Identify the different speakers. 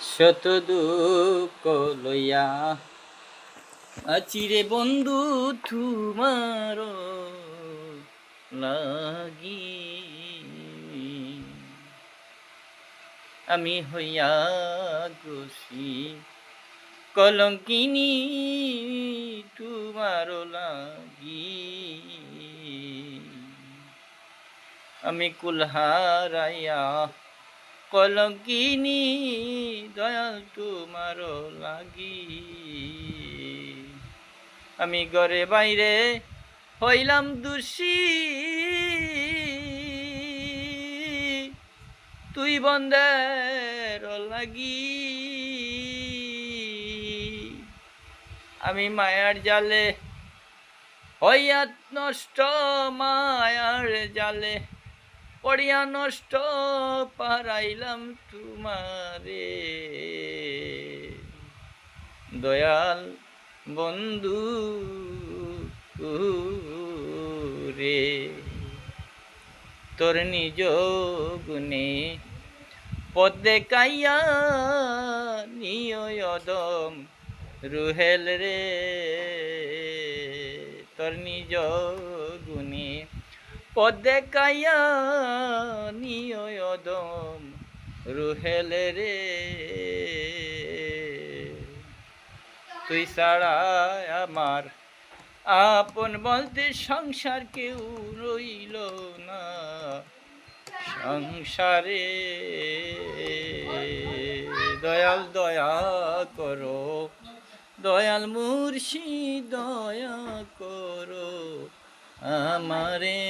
Speaker 1: শত দুঃখ লইয়া আচিরে বন্ধু তোমার লাগি আমি হইয়া গছি কলঙ্কিনী তোমার লাগি আমি কুলহারাইয়া কলঙ্কিনী দয়াল তোমার লাগি আমি ঘরে বাইরে হইলাম দোষী তুই বন্ধের লাগি আমি মায়ার জালে হইয়া নষ্ট মায়ার জালে পড়িয়া নষ্ট পারাইলাম তোমারে দয়াল বন্ধু রে তোর নিজ গুণে পদ দেখাইয়া নিয়দম রুহেল রে তোর নিজ গুণে পদ দেখাইয়া নিয়দম রুহেল রে তুই ছাড়া আমার আপন বলতে সংসার কেউ রইল না সংসারে দয়াল দয়া করো দয়াল মুর্শিদ দয়া করো আমারে